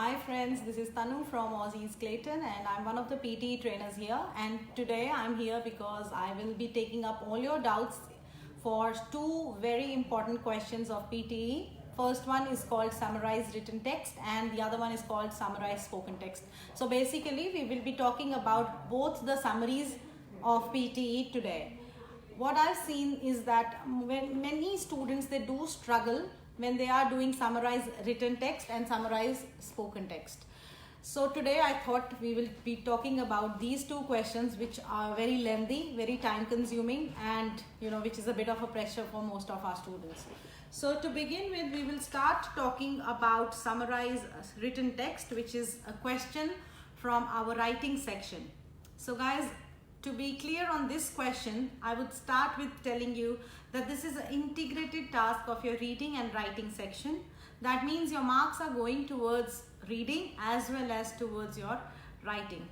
Hi friends, this is Tanu from Aussie's Clayton and I'm one of the PTE trainers here, and today I'm here because I will be taking up all your doubts for two very important questions of PTE. First one is called Summarize Written Text and the other one is called Summarize Spoken Text. So basically we will be talking about both the summaries of PTE today. What I've seen is that when many students, they do struggle when they are doing summarize written text and summarize spoken text. So today I thought we will be talking about these two questions, which are very lengthy, very time consuming, and which is a bit of a pressure for most of our students. So to begin with, we will start talking about summarize written text, which is a question from our writing section. So guys, to be clear on this question, I would start with telling you that this is an integrated task of your reading and writing section. That means your marks are going towards reading as well as towards your writing.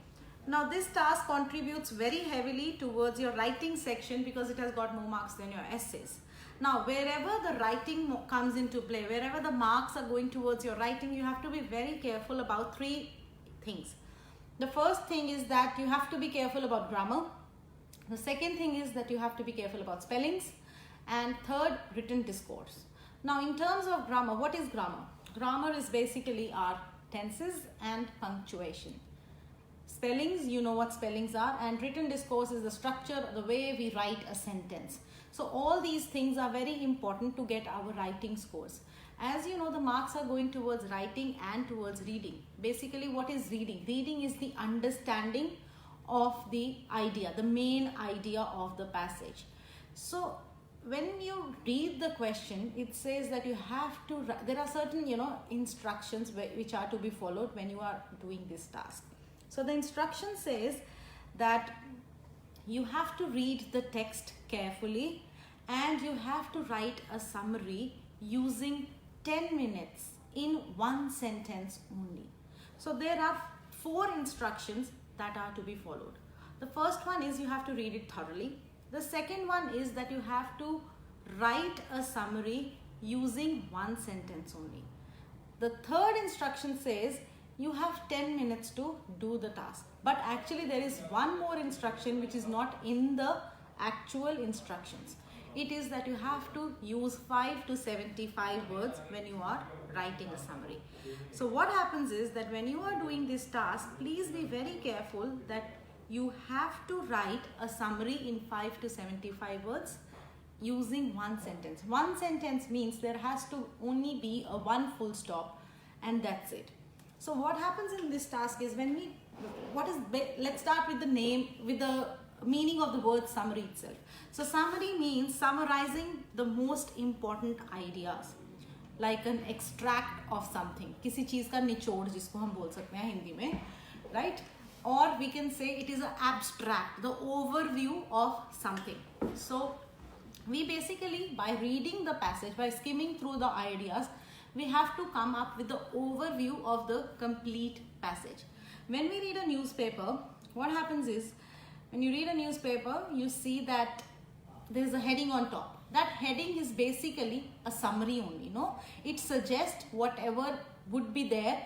Now this task contributes very heavily towards your writing section because it has got more marks than your essays. Now wherever the writing comes into play, wherever the marks are going towards your writing, you have to be very careful about three things. The first thing is that you have to be careful about grammar. The second thing is that you have to be careful about spellings. And third, written discourse. Now in terms of grammar, what is grammar? Grammar is basically our tenses and punctuation. Spellings, you know what spellings are, and written discourse is the structure, the way we write a sentence. So all these things are very important to get our writing scores. As you know, the marks are going towards writing and towards reading. Basically, what is reading? Reading is the understanding of the idea, the main idea of the passage. So when you read the question, it says that you have to, there are certain, instructions which are to be followed when you are doing this task. So the instruction says that you have to read the text carefully and you have to write a summary using 10 minutes in one sentence only. So there are 4 instructions that are to be followed. The first one is you have to read it thoroughly. The second one is that you have to write a summary using one sentence only. The third instruction says you have 10 minutes to do the task. But actually there is one more instruction which is not in the actual instructions. It is that you have to use 5 to 75 words when you are writing a summary. So what happens is that when you are doing this task, please be very careful that you have to write a summary in 5 to 75 words using one sentence. One sentence means there has to only be a one full stop and that's it. So what happens in this task is let's start with the meaning of the word summary itself. So summary means summarizing the most important ideas, like an extract of something. किसी चीज का निचोड़ जिसको हम बोल सकते हैं हिंदी में, right? Or we can say it is an abstract, the overview of something. So we basically, by reading the passage, by skimming through the ideas, we have to come up with the overview of the complete passage. When we read a newspaper, what happens is, when you read a newspaper, you see that there is a heading on top. That heading is basically a summary only, It suggests whatever would be there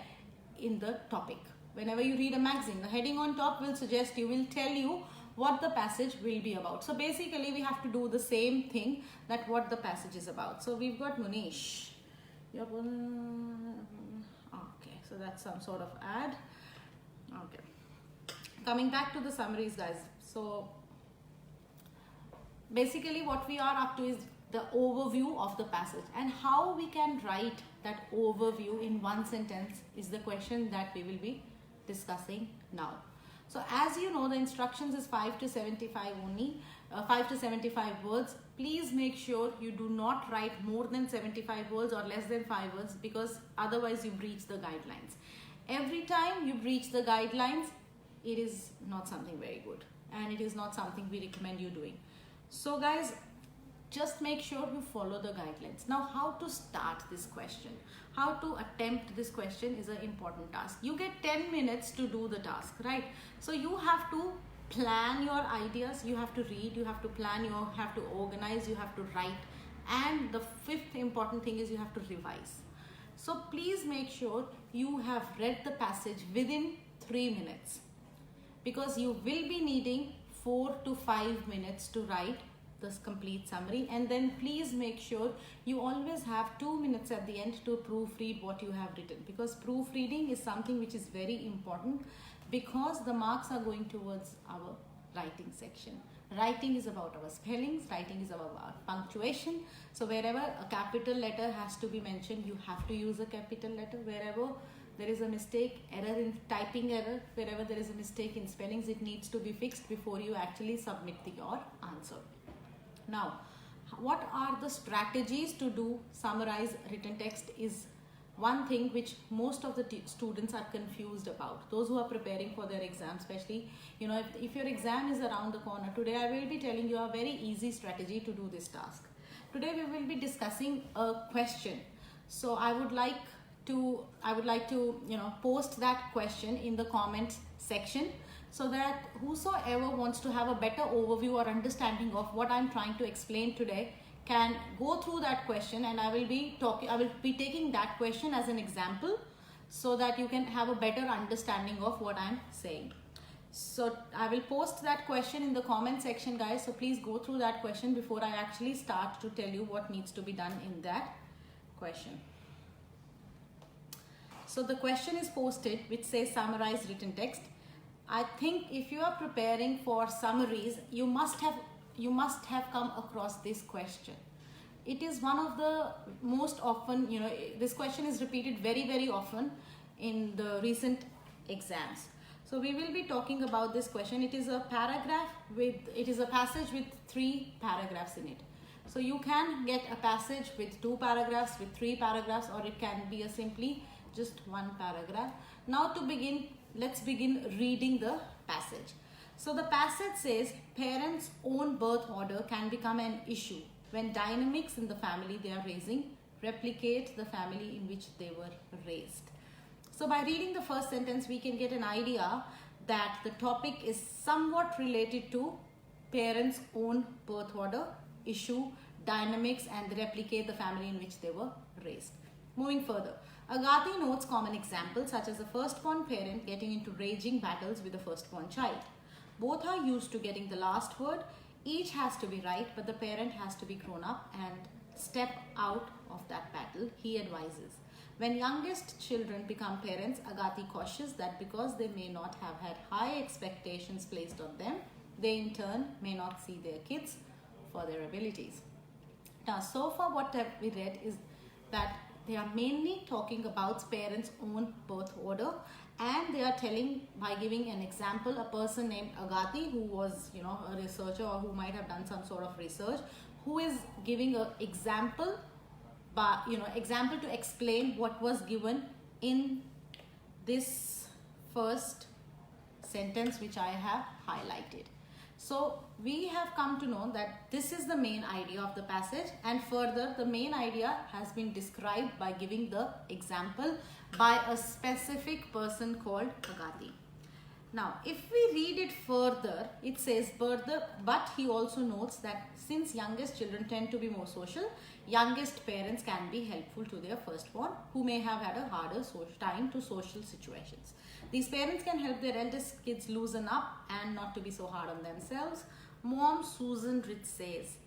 in the topic. Whenever you read a magazine, the heading on top will tell you what the passage will be about. So basically we have to do the same thing, that what the passage is about. So we've got Munish. Okay, so that's some sort of ad. Okay. Coming back to the summaries, guys. So basically what we are up to is the overview of the passage, and how we can write that overview in one sentence is the question that we will be discussing now. So as you know, the instructions is 5 to 75 only, 5 to 75 words. Please make sure you do not write more than 75 words or less than 5 words, because otherwise you breach the guidelines. Every time you breach the guidelines, it is not something very good, and it is not something we recommend you doing. So guys, just make sure you follow the guidelines. Now how to start this question, how to attempt this question is an important task. You get 10 minutes to do the task, right? So you have to plan your ideas, you have to read, you have to plan, you have to organize, you have to write, and the 5th important thing is you have to revise. So please make sure you have read the passage within 3 minutes, because you will be needing 4 to 5 minutes to write this complete summary. And then please make sure you always have 2 minutes at the end to proofread what you have written, because proofreading is something which is very important, because the marks are going towards our writing section. Writing is about our spellings, writing is about our punctuation. So wherever a capital letter has to be mentioned, you have to use a capital letter. Wherever there is a mistake, error in typing error, wherever there is a mistake in spellings, it needs to be fixed before you actually submit your answer. Now, what are the strategies to do summarize written text is one thing which most of the students are confused about. Those who are preparing for their exam, especially, if your exam is around the corner, today I will be telling you a very easy strategy to do this task. Today we will be discussing a question. So I would like to post that question in the comment section, so that whosoever wants to have a better overview or understanding of what I'm trying to explain today can go through that question, and I will be taking that question as an example, so that you can have a better understanding of what I'm saying. So I will post that question in the comment section, guys. So please go through that question before I actually start to tell you what needs to be done in that question. So the question is posted, which says summarize written text. I think if you are preparing for summaries, you must have come across this question. It is one of the most often, this question is repeated very, very often in the recent exams. So we will be talking about this question. It is a passage with 3 paragraphs in it. So you can get a passage with 2 paragraphs, with 3 paragraphs, or it can be simply just 1 paragraph. Now to begin, let's begin reading the passage. So the passage says, parents' own birth order can become an issue when dynamics in the family they are raising replicate the family in which they were raised. So by reading the first sentence, we can get an idea that the topic is somewhat related to parents' own birth order, issue, dynamics, and replicate the family in which they were raised. Moving further, Gulati notes common examples such as a firstborn parent getting into raging battles with a firstborn child. Both are used to getting the last word. Each has to be right, but the parent has to be grown up and step out of that battle, he advises. When youngest children become parents, Gulati cautions that because they may not have had high expectations placed on them, they in turn may not see their kids for their abilities. Now, so far what have we read is that they are mainly talking about parents' own birth order, and they are telling, by giving an example, a person named Gulati, who was a researcher, or who might have done some sort of research, who is giving an example, example to explain what was given in this first sentence which I have highlighted. So we have come to know that this is the main idea of the passage, and further the main idea has been described by giving the example by a specific person called Gulati. Now if we read it further, it says but he also notes that since youngest children tend to be more social, youngest parents can be helpful to their firstborn who may have had a harder time to social situations. These parents can help their eldest kids loosen up and not to be so hard on themselves. Mom Susan Rich says,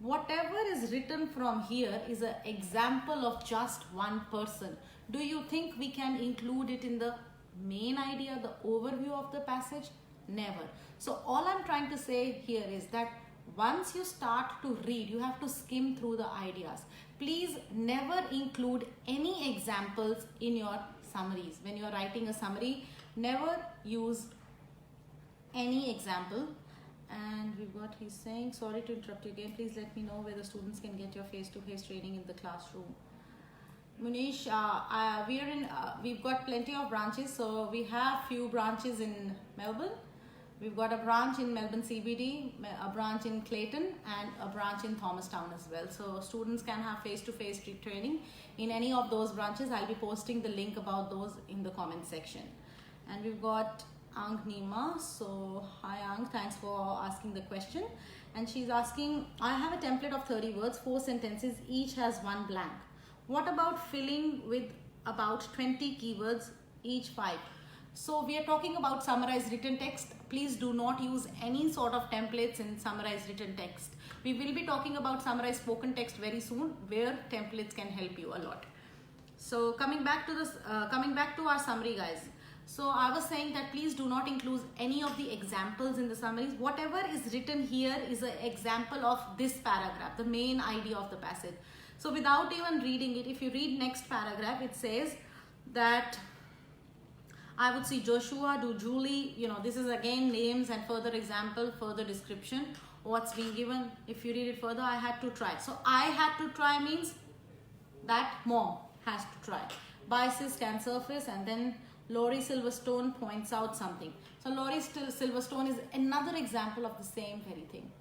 whatever is written from here is an example of just one person. Do you think we can include it in the main idea, the overview of the passage? Never. So all I'm trying to say here is that once you start to read, you have to skim through the ideas. Please never include any examples in your summaries. When you are writing a summary, never use any example. And we've got, he's saying, sorry to interrupt you again, please let me know whether students can get your face-to-face training in the classroom. Munish, we've got plenty of branches. So we have few branches in Melbourne. We've got a branch in Melbourne CBD, a branch in Clayton, and a branch in Thomastown as well. So students can have face-to-face training in any of those branches. I'll be posting the link about those in the comment section. And we've got Ang Nima. So hi Ang, thanks for asking the question. And she's asking, I have a template of 30 words, 4 sentences, each has 1 blank. What about filling with about 20 keywords each 5? So we are talking about summarized written text. Please do not use any sort of templates in summarized written text. We will be talking about summarized spoken text very soon, where templates can help you a lot. So coming back to our summary, guys. So I was saying that please do not include any of the examples in the summaries. Whatever is written here is an example of this paragraph, the main idea of the passage. So without even reading it, if you read next paragraph, it says that I would see Joshua, do Julie, this is again names and further example, further description, what's being given. If you read it further, I had to try. So I had to try means that mom has to try. Biases can surface, and then Laurie Silverstone points out something. So Laurie Silverstone is another example of the same very thing.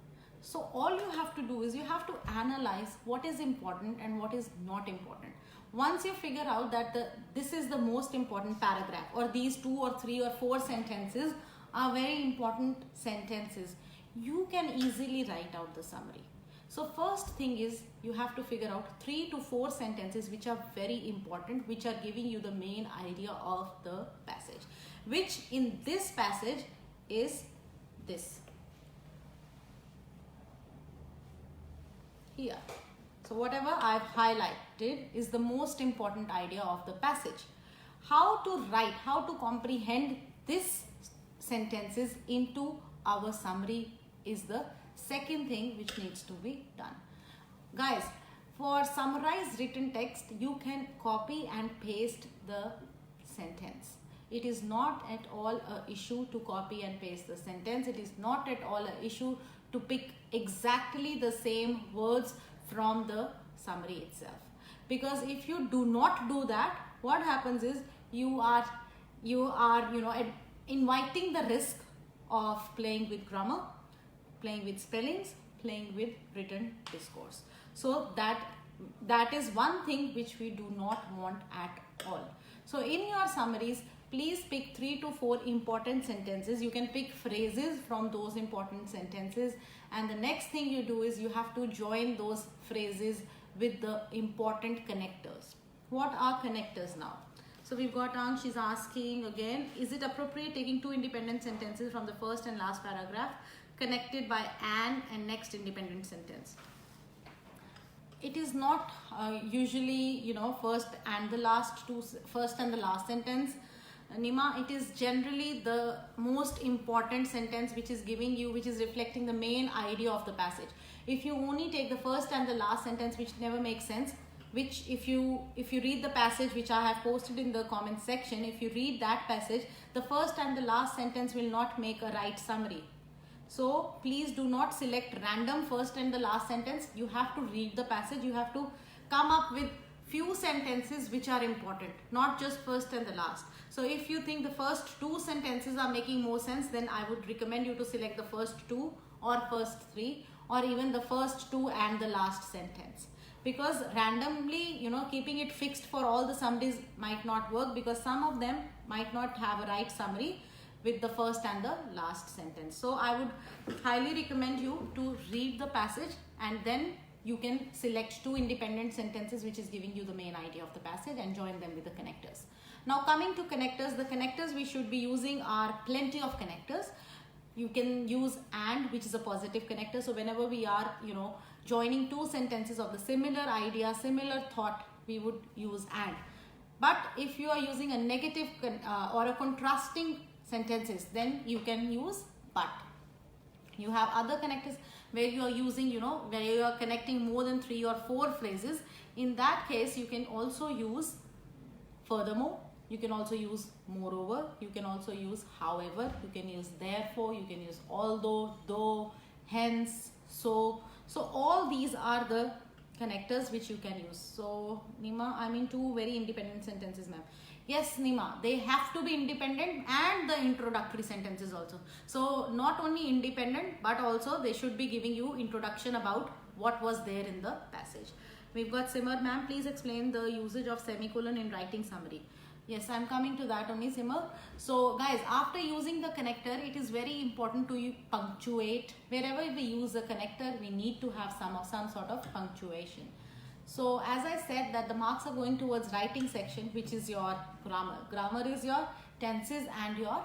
So all you have to do is you have to analyze what is important and what is not important. Once you figure out that this is the most important paragraph, or these 2 or 3 or 4 sentences are very important sentences, you can easily write out the summary. So first thing is you have to figure out 3 to 4 sentences which are very important, which are giving you the main idea of the passage, which in this passage is this here. So whatever I've highlighted is the most important idea of the passage. How to write, how to comprehend this sentences into our summary is the second thing which needs to be done. Guys, for summarized written text, you can copy and paste the sentence. It is not at all an issue to copy and paste the sentence. It is not at all an issue to pick exactly the same words from the summary itself. Because if you do not do that, what happens is you are inviting the risk of playing with grammar, playing with spellings, playing with written discourse. So that is one thing which we do not want at all. So in your summaries, please pick 3 to 4 important sentences. You can pick phrases from those important sentences, and the next thing you do is you have to join those phrases with the important connectors. What are connectors now? So we've got she's asking again, is it appropriate taking 2 independent sentences from the first and last paragraph connected by and next independent sentence? It is not usually first and the last sentence, Nima. It is generally the most important sentence which is reflecting the main idea of the passage. If you only take the first and the last sentence, which never makes sense, which if you read the passage which I have posted in the comment section, if you read that passage, the first and the last sentence will not make a right summary. So please do not select random first and the last sentence. You have to read the passage. You have to come up with few sentences which are important, not just first and the last. So if you think the first 2 sentences are making more sense, then I would recommend you to select the first 2 or first 3, or even the first 2 and the last sentence. Because randomly, keeping it fixed for all the summaries might not work, because some of them might not have a right summary with the first and the last sentence. So I would highly recommend you to read the passage, and then you can select 2 independent sentences which is giving you the main idea of the passage and join them with the connectors. Now coming to connectors, the connectors we should be using are plenty of connectors. You can use and, which is a positive connector. So whenever we are joining 2 sentences of the similar idea, similar thought, we would use and. But if you are using a negative or a contrasting sentences, then you can use but. You have other connectors where you are using, where you are connecting more than 3 or 4 phrases. In that case, you can also use furthermore, you can also use moreover, you can also use however, you can use therefore, you can use although, though, hence, so. So all these are the connectors which you can use. So Nima, I mean 2 very independent sentences, ma'am. Yes, Nima, they have to be independent, and the introductory sentences also. So not only independent, but also they should be giving you introduction about what was there in the passage. We've got Simar, ma'am, please explain the usage of semicolon in writing summary. Yes, I'm coming to that only, Simar. So guys, after using the connector, it is very important to punctuate. Wherever we use a connector, we need to have some sort of punctuation. So as I said that the marks are going towards writing section, which is your grammar. Grammar is your tenses and your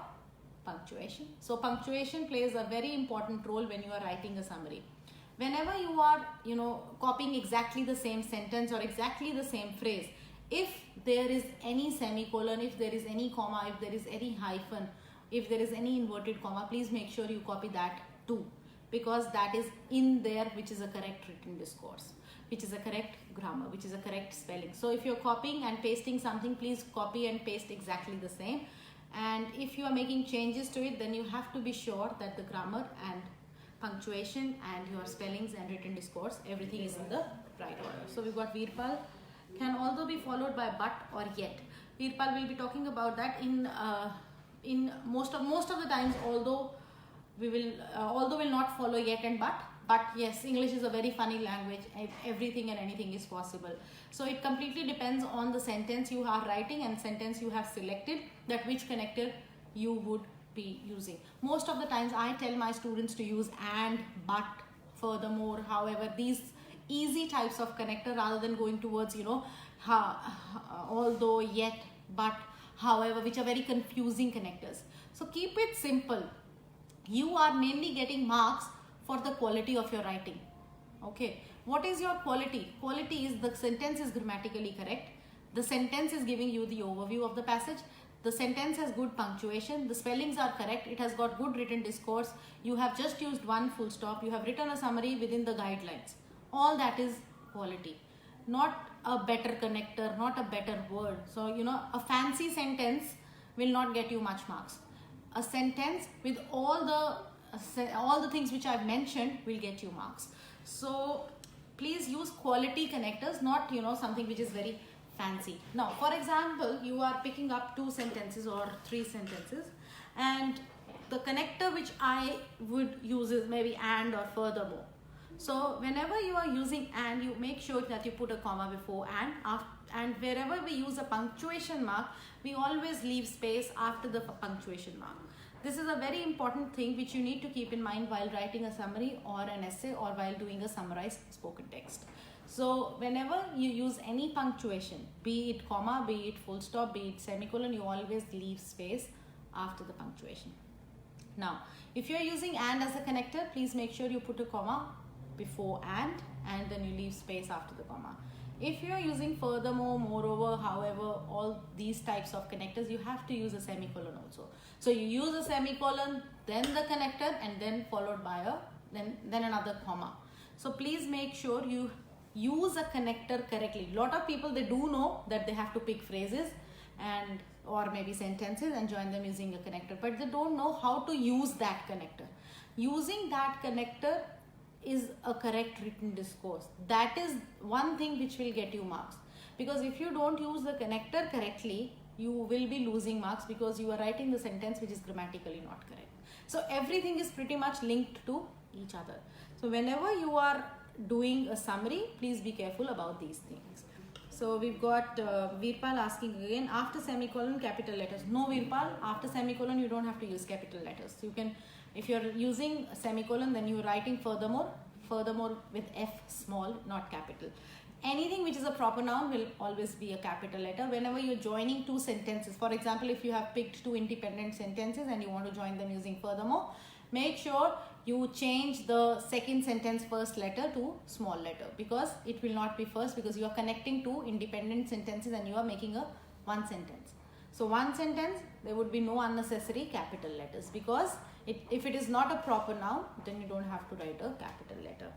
punctuation. So punctuation plays a very important role when you are writing a summary. Whenever you are, copying exactly the same sentence or exactly the same phrase, if there is any semicolon, if there is any comma, if there is any hyphen, if there is any inverted comma, please make sure you copy that too, because that is in there, which is a correct written discourse, which is a correct grammar, which is a correct spelling. So if you're copying and pasting something, please copy and paste exactly the same. And if you are making changes to it, then you have to be sure that the grammar and punctuation and your spellings and written discourse, everything is in the right order. So we've got Virpal can although be followed by but or yet. Virpal will be talking about that in most of the times, although will not follow yet and but yes, English is a very funny language. Everything and anything is possible. So it completely depends on the sentence you are writing and sentence you have selected, that which connector you would be using. Most of the times I tell my students to use and, but, furthermore, however, these easy types of connector, rather than going towards, although, yet, but, however, which are very confusing connectors. So keep it simple. You are mainly getting marks for the quality of your writing. Okay, what is your quality? Quality is the sentence is grammatically correct, the sentence is giving you the overview of the passage, the sentence has good punctuation, the spellings are correct, it has got good written discourse, you have just used one full stop, you have written a summary within the guidelines. All that is quality, not a better connector, not a better word. So a fancy sentence will not get you much marks. A sentence with all the things which I've mentioned will get you marks. So please use quality connectors, not something which is very fancy. Now, for example, you are picking up 2 sentences or 3 sentences, and the connector which I would use is maybe and or furthermore. So whenever you are using and, you make sure that you put a comma before and wherever we use a punctuation mark, we always leave space after the punctuation mark. This is a very important thing which you need to keep in mind while writing a summary or an essay or while doing a summarized spoken text. So whenever you use any punctuation, be it comma, be it full stop, be it semicolon, you always leave space after the punctuation. Now, if you are using and as a connector, please make sure you put a comma before and then you leave space after the comma. If you are using furthermore, moreover, however, all these types of connectors, you have to use a semicolon also. So you use a semicolon, then the connector, and then followed by then another comma. So please make sure you use a connector correctly. A lot of people, they do know that they have to pick phrases and or maybe sentences and join them using a connector, but they don't know how to use that connector. Using that connector is a correct written discourse. That is one thing which will get you marks, because if you don't use the connector correctly, you will be losing marks because you are writing the sentence which is grammatically not correct. So everything is pretty much linked to each other. So whenever you are doing a summary, please be careful about these things. So we've got Virpal asking again, after semicolon, capital letters. No, Virpal, after semicolon you don't have to use capital letters. You can, if you're using a semicolon, then you're writing furthermore with F small, not capital. Anything which is a proper noun will always be a capital letter. Whenever you're joining 2 sentences, for example, if you have picked 2 independent sentences and you want to join them using furthermore, make sure you change the second sentence first letter to small letter, because it will not be first, because you are connecting 2 independent sentences and you are making a one sentence. So one sentence, there would be no unnecessary capital letters, because if it is not a proper noun, then you don't have to write a capital letter.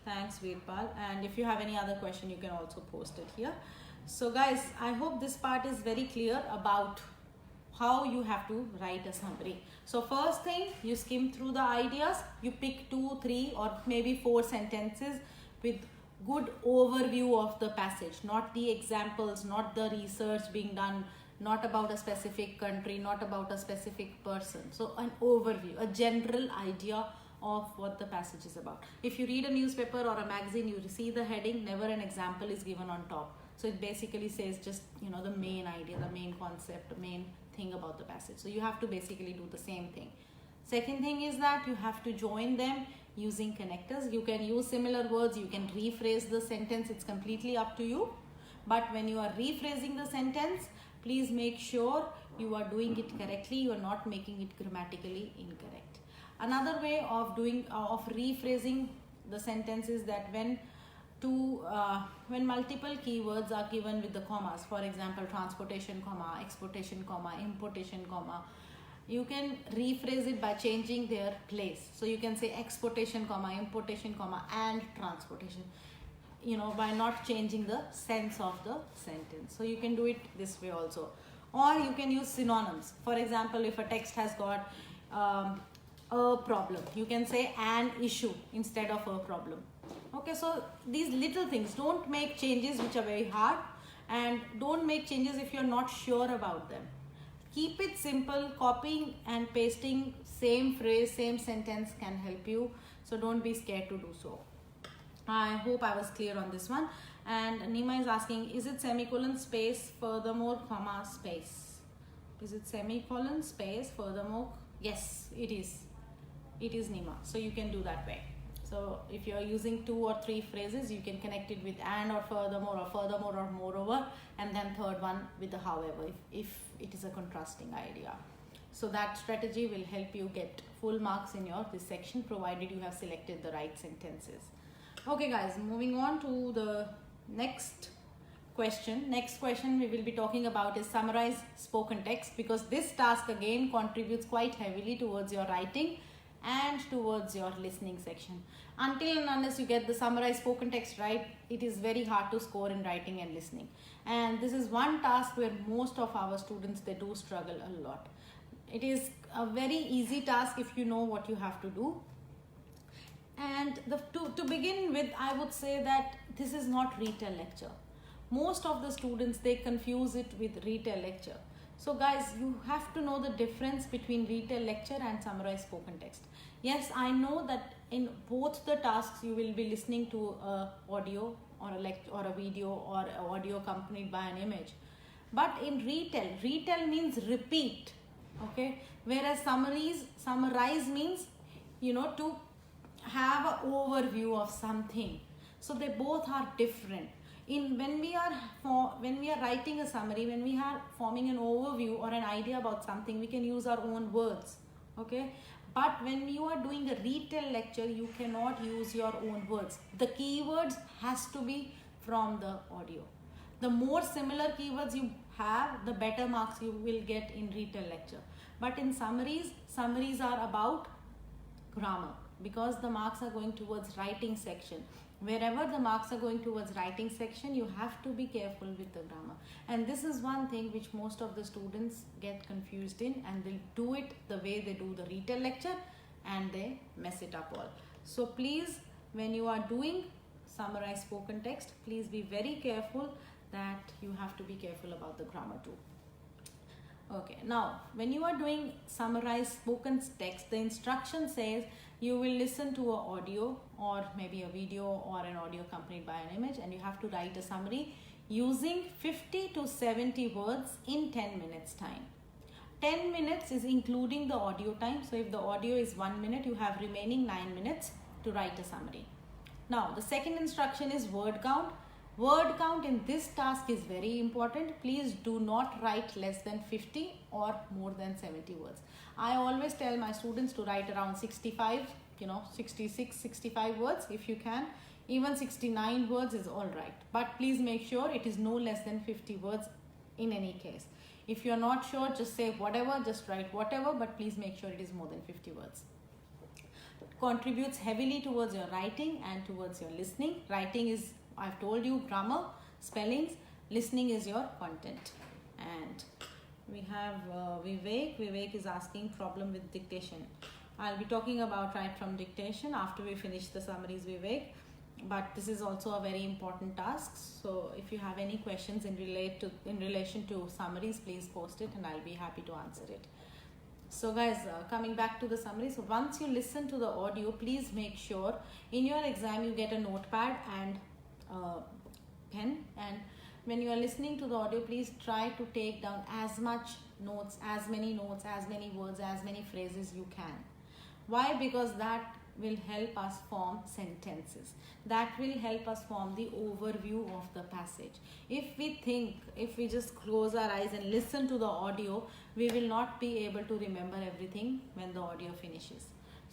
Thanks, Virpal. And if you have any other question, you can also post it here. So guys, I hope this part is very clear about how you have to write a summary. So first thing, you skim through the ideas, you pick 2, 3 or maybe 4 sentences with good overview of the passage, not the examples, not the research being done, not about a specific country, not about a specific person. So an overview, a general idea of what the passage is about. If you read a newspaper or a magazine, you see the heading, never an example is given on top. So it basically says just, the main idea, the main concept, the main thing about the passage. So you have to basically do the same thing. Second thing is that you have to join them using connectors. You can use similar words, you can rephrase the sentence, it's completely up to you. But when you are rephrasing the sentence, please make sure you are doing it correctly, you are not making it grammatically incorrect. Another way of rephrasing the sentence is that when multiple keywords are given with the commas, for example, transportation, comma, exportation, comma, importation, comma, you can rephrase it by changing their place. So you can say exportation, comma, importation, comma, and transportation, by not changing the sense of the sentence. So you can do it this way also. Or you can use synonyms. For example, if a text has got a problem, you can say an issue instead of a problem. Okay, so these little things, don't make changes which are very hard, and don't make changes if you're not sure about them. Keep it simple. Copying and pasting same phrase, same sentence can help you. So don't be scared to do so. I hope I was clear on this one. And Nima is asking, is it semicolon space furthermore comma space? Is it semicolon space furthermore? Yes, it is. It is, Nima. So you can do that way. So if you are using 2 or 3 phrases, you can connect it with and or furthermore or moreover, and then third one with the however, if it is a contrasting idea. So that strategy will help you get full marks in this section, provided you have selected the right sentences. Okay guys, moving on to the next question. Next question we will be talking about is summarize spoken text, because this task again contributes quite heavily towards your writing and towards your listening section. Until and unless you get the summarized spoken text right, it is very hard to score in writing and listening. And this is one task where most of our students, they do struggle a lot. It is a very easy task if you know what you have to do. And to begin with, I would say that this is not retell lecture. Most of the students, they confuse it with retell lecture. So guys, you have to know the difference between retell lecture and summarized spoken text. Yes, I know that in both the tasks you will be listening to a audio or a lecture or a video or an audio accompanied by an image. But in retell means repeat, okay? Whereas summarize means, to have an overview of something. So they both are different. When we are writing a summary, when we are forming an overview or an idea about something, we can use our own words, okay? But when you are doing a retell lecture, you cannot use your own words. The keywords has to be from the audio. The more similar keywords you have, the better marks you will get in retell lecture. But in summaries are about grammar, because the marks are going towards writing section. Wherever the marks are going towards writing section, you have to be careful with the grammar. And this is one thing which most of the students get confused in, and they'll do it the way they do the retell lecture and they mess it up all. So please, when you are doing summarized spoken text, please be very careful that you have to be careful about the grammar too. Okay, now when you are doing summarized spoken text, the instruction says you will listen to an audio or maybe a video or an audio accompanied by an image, and you have to write a summary using 50 to 70 words in 10 minutes time. 10 minutes is including the audio time. So if the audio is 1 minute, you have remaining 9 minutes to write a summary. Now the second instruction is word count. Word count in this task is very important. Please do not write less than 50 or more than 70 words. I always tell my students to write around 65, 66, 65 words if you can. Even 69 words is all right. But please make sure it is no less than 50 words in any case. If you are not sure, just say whatever, just write whatever, but please make sure it is more than 50 words. Contributes heavily towards your writing and towards your listening. Writing is, I've told you, grammar, spellings. Listening is your content. And we have Vivek. Vivek is asking problem with dictation. I'll be talking about right from dictation after we finish the summaries, Vivek. But this is also a very important task. So if you have any questions in relation to summaries, please post it and I'll be happy to answer it. So guys, coming back to the summary. So once you listen to the audio, please make sure in your exam you get a notepad and pen, and when you are listening to the audio, please try to take down as much notes, as many words, as many phrases you can. Why? Because that will help us form sentences. That will help us form the overview of the passage. If we just close our eyes and listen to the audio, we will not be able to remember everything when the audio finishes.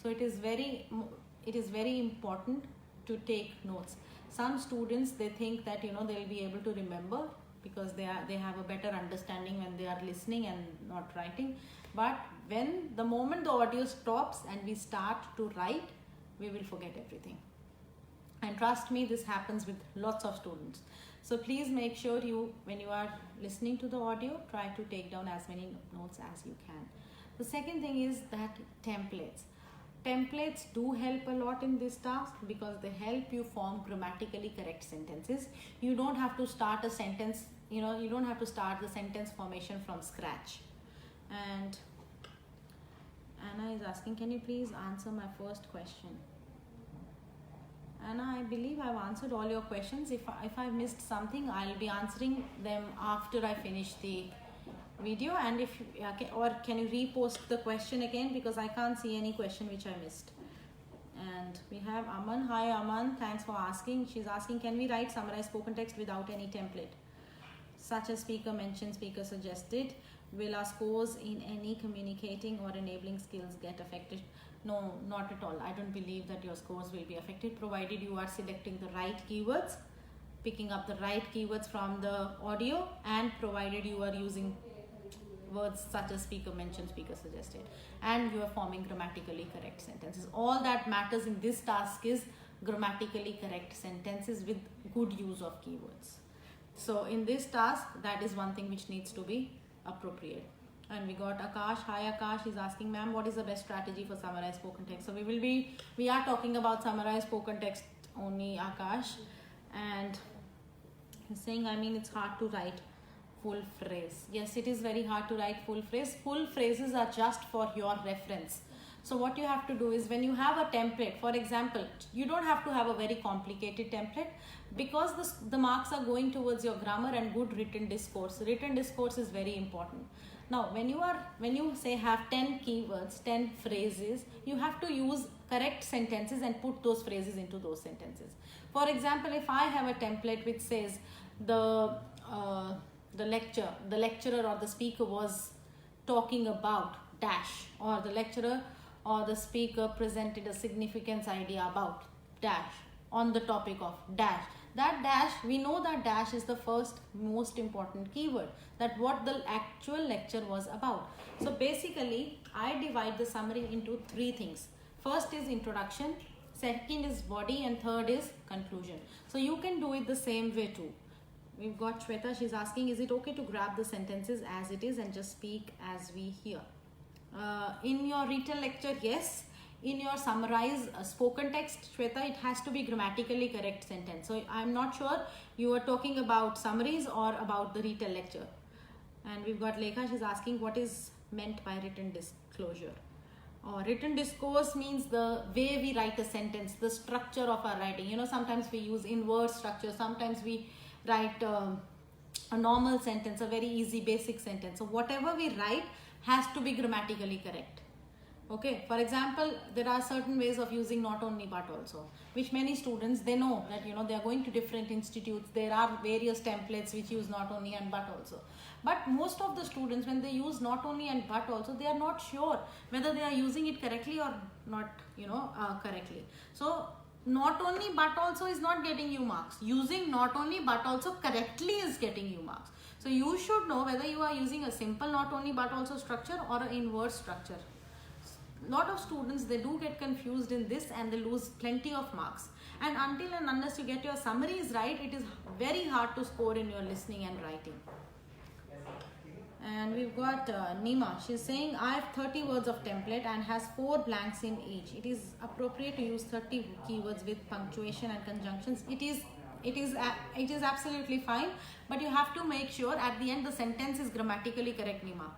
So it is very important to take notes. Some students, they think that they'll be able to remember because they have a better understanding when they are listening and not writing. But when the moment the audio stops and we start to write, we will forget everything. And trust me, this happens with lots of students. So please make sure when you are listening to the audio, try to take down as many notes as you can. The second thing is that templates. Templates do help a lot in this task because they help you form grammatically correct sentences. You don't have to start a sentence, you don't have to start the sentence formation from scratch. And Anna is asking, can you please answer my first question? Anna, I believe I've answered all your questions. If I missed something, I'll be answering them after I finish the video. And can you repost the question again, because I can't see any question which I missed. And we have Aman. Hi Aman, thanks for asking. She's asking, can we write summarize spoken text without any template, such as speaker mentioned, speaker suggested? Will our scores in any communicating or enabling skills get affected? No, not at all. I don't believe that your scores will be affected, provided you are selecting the right keywords, picking up the right keywords from the audio, and provided you are using words such as speaker mentioned, speaker suggested, and you are forming grammatically correct sentences. All that matters in this task is grammatically correct sentences with good use of keywords. So in this task, that is one thing which needs to be appropriate. And we got Akash. Hi Akash is asking, ma'am, what is the best strategy for summarize spoken text? So we are talking about summarize spoken text only, Akash. And he's saying, it's hard to write full phrase. Yes, it is very hard to write full phrase. Full phrases are just for your reference. So what you have to do is, when you have a template, for example, you don't have to have a very complicated template, because the marks are going towards your grammar and good written discourse. Written discourse is very important. Now, when you say have 10 keywords, 10 phrases, you have to use correct sentences and put those phrases into those sentences. For example, if I have a template which says the lecturer or the speaker was talking about dash, or the lecturer or the speaker presented a significance idea about dash on the topic of dash. That dash, we know that dash is the first most important keyword, that what the actual lecture was about. So basically, I divide the summary into 3 things. First is introduction, second is body, and third is conclusion. So you can do it the same way too. We've got Shweta, she's asking, is it okay to grab the sentences as it is and just speak as we hear? In your retail lecture, yes. In your summarize spoken text, Shweta, it has to be grammatically correct sentence. So I'm not sure you are talking about summaries or about the retail lecture. And we've got Lekha, she's asking, what is meant by written disclosure? Written discourse means the way we write a sentence, the structure of our writing. Sometimes we use inverse structure, sometimes we write a normal sentence, a very easy basic sentence. So whatever we write has to be grammatically correct. Okay, for example, there are certain ways of using not only but also, which many students, they know that they are going to different institutes. There are various templates which use not only and but also. But most of the students, when they use not only and but also, they are not sure whether they are using it correctly or not, correctly. So not only but also is not getting you marks. Using not only but also correctly is getting you marks. So you should know whether you are using a simple not only but also structure or an inverse structure. Lot of students, they do get confused in this and they lose plenty of marks. And until and unless you get your summaries right, it is very hard to score in your listening and writing. And we've got Nima. She's saying, I have 30 words of template and has 4 blanks in each. It is appropriate to use 30 keywords with punctuation and conjunctions. It is absolutely fine, but you have to make sure at the end the sentence is grammatically correct, Nima.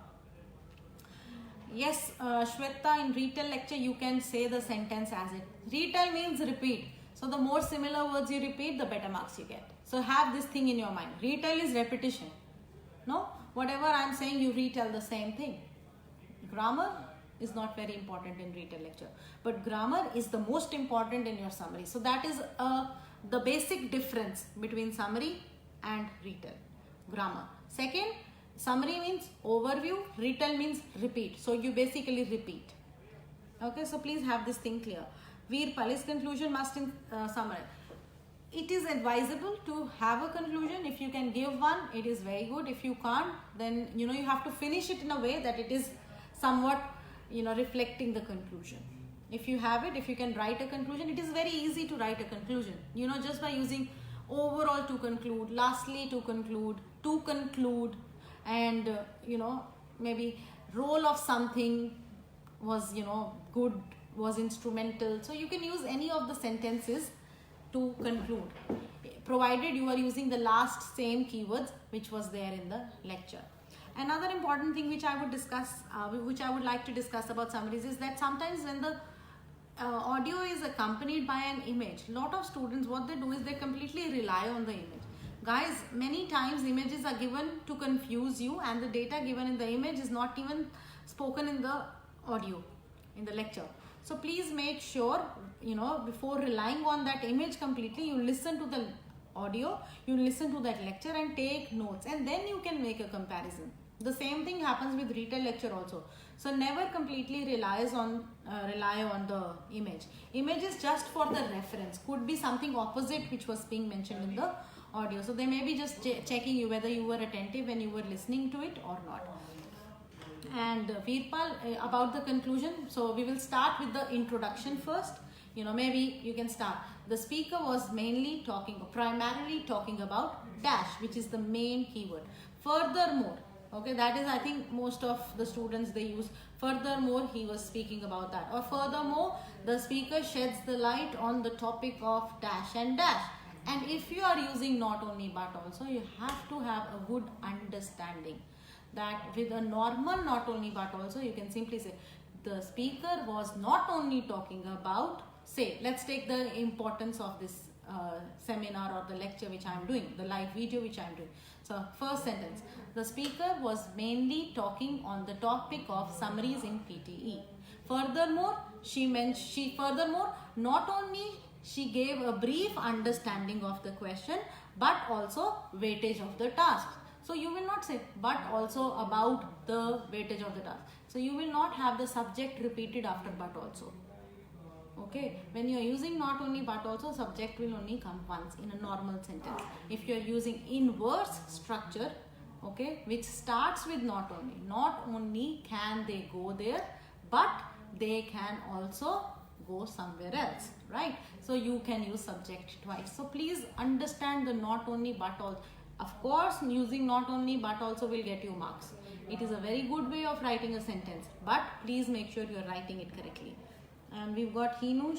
Yes, Shweta, in retail lecture you can say the sentence as it. Retail means repeat. So the more similar words you repeat, the better marks you get. So have this thing in your mind. Retail is repetition. No? Whatever I'm saying, you retell the same thing. Grammar, is not very important in retail lecture, but grammar is the most important in your summary. So that is the basic difference between summary and retail. Grammar. Second, summary means overview, retail means repeat. So you basically repeat. Okay, so please have this thing clear. Veerpal, is conclusion must in summary? It is advisable to have a conclusion. If you can give one, it is very good. If you can't, then you have to finish it in a way that it is somewhat reflecting the conclusion. If you have it, if you can write a conclusion, it is very easy to write a conclusion, just by using overall to conclude, lastly to conclude, and maybe role of something was good, was instrumental. So you can use any of the sentences to conclude, provided you are using the last same keywords which was there in the lecture. Another important thing which I would discuss, which I would like to discuss about summaries, is that sometimes when the audio is accompanied by an image, lot of students, what they do is they completely rely on the image. Guys, many times images are given to confuse you, and the data given in the image is not even spoken in the audio, in the lecture. So please make sure, before relying on that image completely, you listen to the audio, you listen to that lecture and take notes, and then you can make a comparison. The same thing happens with retail lecture also. So never completely rely on the image. Image is just for the reference. Could be something opposite which was being mentioned in the audio. So they may be just checking you whether you were attentive when you were listening to it or not. And Veerpal, about the conclusion, so we will start with the introduction first. Maybe you can start. The speaker was primarily talking about dash, which is the main keyword. Furthermore, okay, that is, I think most of the students, they use furthermore, he was speaking about that. Or furthermore, the speaker sheds the light on the topic of dash and dash. And if you are using not only but also, you have to have a good understanding that with a normal not only but also, you can simply say the speaker was not only talking about, say, let's take the importance of this seminar or the lecture which I am doing, the live video which I am doing. So first sentence, the speaker was mainly talking on the topic of summaries in PTE. Furthermore, not only she gave a brief understanding of the question, but also weightage of the task. So you will not say but also about the weightage of the task. So you will not have the subject repeated after but also. Okay, when you are using not only but also, subject will only come once in a normal sentence. If you are using inverse structure, okay, which starts with not only can they go there, but they can also go somewhere else, right? So you can use subject twice. So please understand the not only but also. Of course, using not only but also will get you marks. It is a very good way of writing a sentence, but please make sure you are writing it correctly. And we've got Hinu,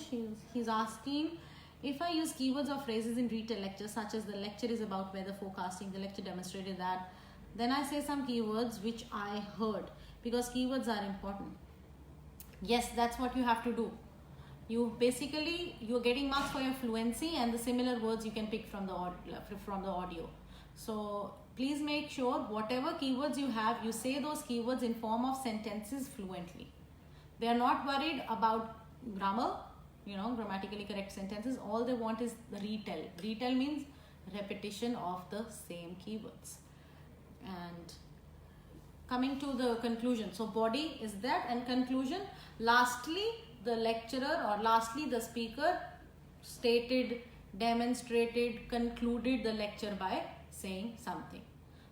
he's asking, if I use keywords or phrases in retail lectures, such as the lecture is about weather forecasting, the lecture demonstrated that, then I say some keywords which I heard, because keywords are important. Yes, that's what you have to do. You're getting marks for your fluency, and the similar words you can pick from the audio. So please make sure whatever keywords you have, you say those keywords in form of sentences fluently. They are not worried about grammar, grammatically correct sentences. All they want is the retell. Retell means repetition of the same keywords. And coming to the conclusion. So body is that, and conclusion. Lastly, the lecturer or lastly the speaker stated, demonstrated, concluded the lecture by saying something.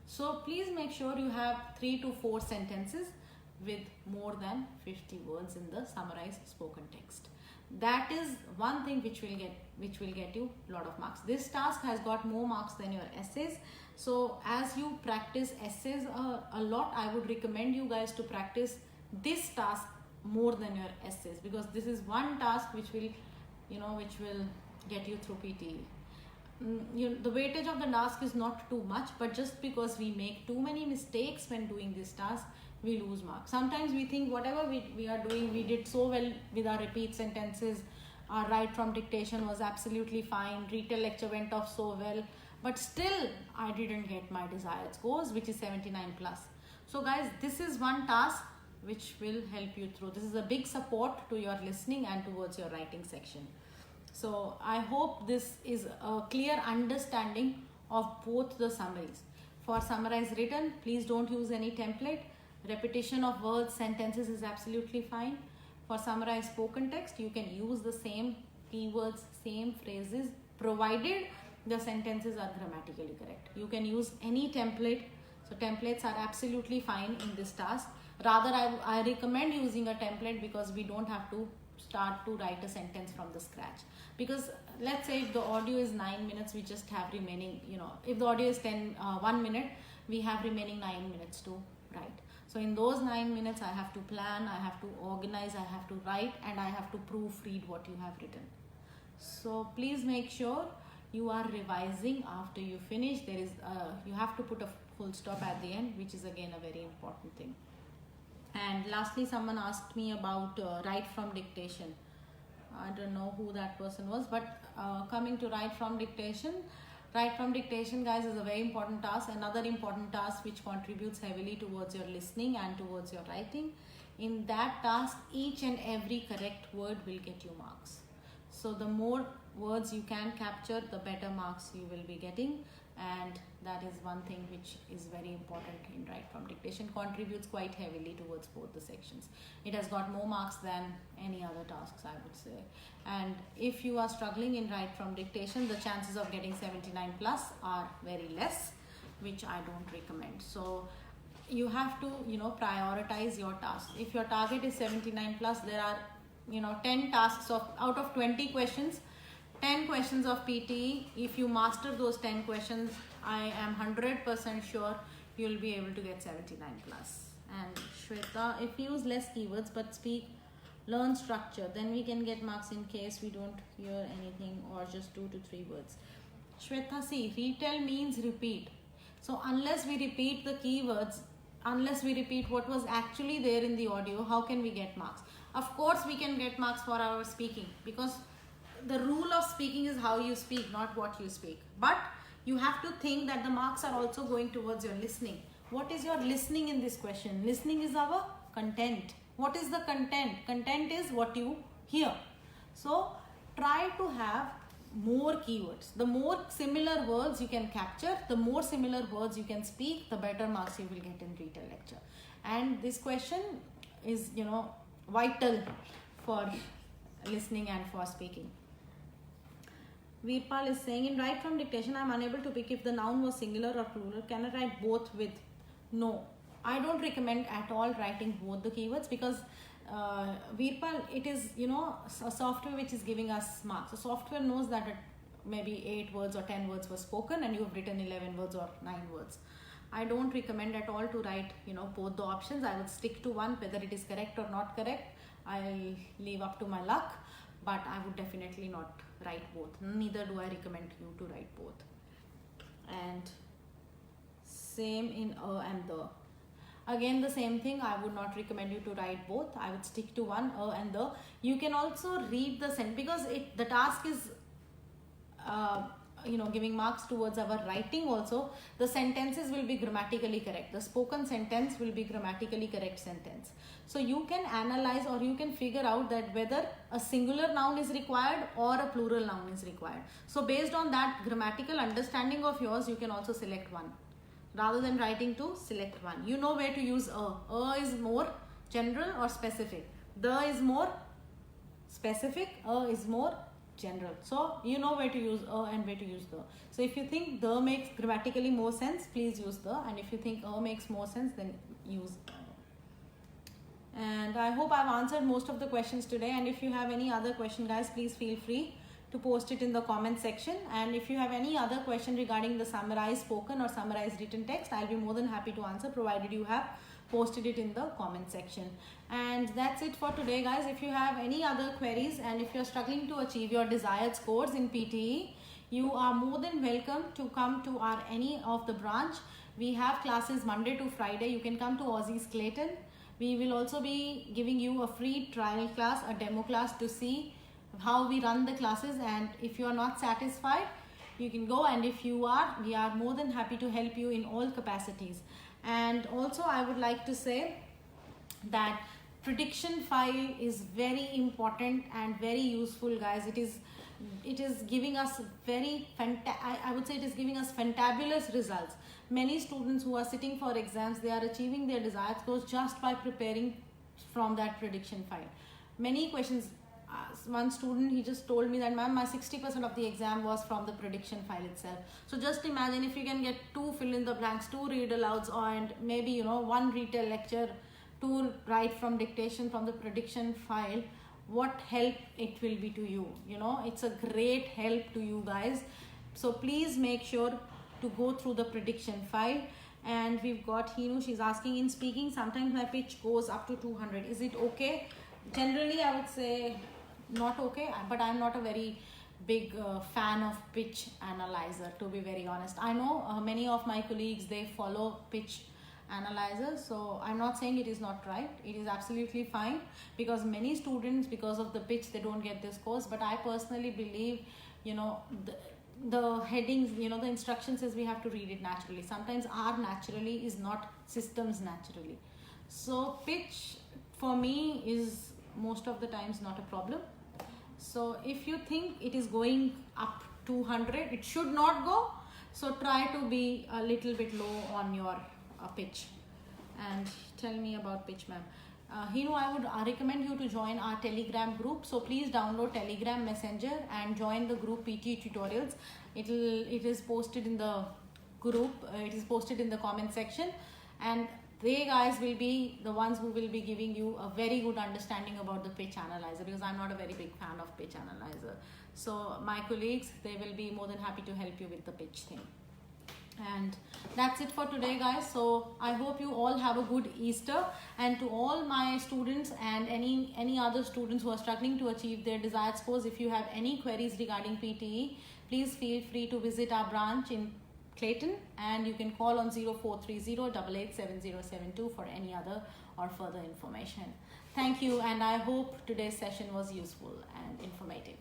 So please make sure you have 3 to 4 sentences with more than 50 words in the summarized spoken text. That is one thing which will get you a lot of marks. This task has got more marks than your essays. So as you practice essays a lot, I would recommend you guys to practice this task more than your essays, because this is one task which will get you through PTE. The weightage of the task is not too much, but just because we make too many mistakes when doing this task, we lose marks. Sometimes we think whatever we are doing, we did so well with our repeat sentences, our write from dictation was absolutely fine, retail lecture went off so well, but still I didn't get my desired scores, which is 79 plus. So guys, this is one task which will help you through. This is a big support to your listening and towards your writing section. So I hope this is a clear understanding of both the summaries. For Summarize Written, please don't use any template. Repetition of words, sentences is absolutely fine. For Summarize Spoken Text, you can use the same keywords, same phrases, provided the sentences are grammatically correct. You can use any template. So templates are absolutely fine in this task. Rather, I recommend using a template because we don't have to start to write a sentence from the scratch. Because let's say if the audio is 9 minutes, we just have remaining, if the audio is 1 minute, we have remaining 9 minutes to write. So in those 9 minutes, I have to plan, I have to organize, I have to write, and I have to proofread what you have written. So please make sure you are revising after you finish. You have to put a full stop at the end, which is again a very important thing. And lastly, someone asked me about write from dictation. I don't know who that person was, but coming to write from dictation, guys, is a very important task. Another important task which contributes heavily towards your listening and towards your writing. In that task, each and every correct word will get you marks. So the more words you can capture, the better marks you will be getting. And that is one thing which is very important in write from dictation, contributes quite heavily towards both the sections. It has got more marks than any other tasks, I would say. And if you are struggling in write from dictation, the chances of getting 79 plus are very less, which I don't recommend. So you have to, prioritize your tasks. If your target is 79 plus, there are, 10 tasks out of 20 questions, 10 questions of PTE. If you master those 10 questions, I am 100% sure you'll be able to get 79 plus. And Shweta, if you use less keywords but learn structure, then we can get marks in case we don't hear anything or just 2 to 3 words. Shweta, see, retell means repeat. So unless we repeat the keywords, unless we repeat what was actually there in the audio, how can we get marks? Of course, we can get marks for our speaking, because the rule of speaking is how you speak, not what you speak. But you have to think that the marks are also going towards your listening. What is your listening in this question? Listening is our content. What is the content? Content is what you hear. So try to have more keywords. The more similar words you can capture, the more similar words you can speak, the better marks you will get in retell lecture. And this question is, vital for listening and for speaking. Veerpal is saying, in write from dictation, I am unable to pick if the noun was singular or plural. Can I write both with? No, I don't recommend at all writing both the keywords, because Veerpal, it is, a software which is giving us marks. The software knows that maybe 8 words or 10 words were spoken and you have written 11 words or 9 words. I don't recommend at all to write, both the options. I would stick to one, whether it is correct or not correct. I'll leave up to my luck, but I would definitely not write both. Neither do I recommend you to write both. And same in and the. Again, the same thing. I would not recommend you to write both. I would stick to one, and the. You can also read the sentence, because the task is giving marks towards our writing also. The sentences will be grammatically correct. The spoken sentence will be grammatically correct sentence. So you can analyze, or you can figure out that whether a singular noun is required or a plural noun is required. So based on that grammatical understanding of yours, you can also select one. Rather than writing to, select one. You know where to use a. A is more general or specific. The is more specific. A is more general. So you know where to use a and where to use the. So if you think the makes grammatically more sense, please use the. And if you think a makes more sense, then use a. And I hope I've answered most of the questions today. And if you have any other question, guys, please feel free to post it in the comment section. And if you have any other question regarding the summarized spoken or summarized written text, I'll be more than happy to answer, provided you have posted it in the comment section. And that's it for today, guys. If you have any other queries, and if you're struggling to achieve your desired scores in PTE, you are more than welcome to come to any of the branch. We have classes Monday to Friday. You can come to Aussie's Clayton. We will also be giving you a free trial class, a demo class, to see how we run the classes. And if you are not satisfied, you can go, and if you are, we are more than happy to help you in all capacities. And also I would like to say that prediction file is very important and very useful, guys. It is giving us I would say it is giving us fantabulous results. Many students who are sitting for exams, they are achieving their desired scores just by preparing from that prediction file. Many questions, one student, he just told me that, ma'am, my 60% of the exam was from the prediction file itself. So just imagine if you can get 2 fill in the blanks, 2 read alouds, and maybe 1 retail lecture, 2 write from dictation from the prediction file, what help it will be to you. It's a great help to you guys. So please make sure to go through the prediction file. And we've got Hinu, she's asking, in speaking sometimes my pitch goes up to 200, is it okay? Generally I would say not okay, but I'm not a very big fan of pitch analyzer, to be very honest. I know many of my colleagues, they follow pitch analyzer, so I'm not saying it is not right. It is absolutely fine, because many students, because of the pitch, they don't get this course. But I personally believe, the headings, the instruction says we have to read it naturally. Sometimes R naturally is not systems naturally. So pitch for me is most of the times not a problem. So if you think it is going up 200, it should not go. So try to be a little bit low on your pitch. And tell me about pitch, ma'am. Hinu, I would recommend you to join our Telegram group. So please download Telegram Messenger and join the group PTE Tutorials. It is posted in the group. It is posted in the comment section, and they guys will be the ones who will be giving you a very good understanding about the pitch analyzer, because I'm not a very big fan of pitch analyzer. So my colleagues, they will be more than happy to help you with the pitch thing. And that's it for today, guys. So I hope you all have a good Easter. And to all my students and any other students who are struggling to achieve their desired scores, if you have any queries regarding PTE, please feel free to visit our branch in Clayton, and you can call on 0430 887072 for any other or further information. Thank you, and I hope today's session was useful and informative.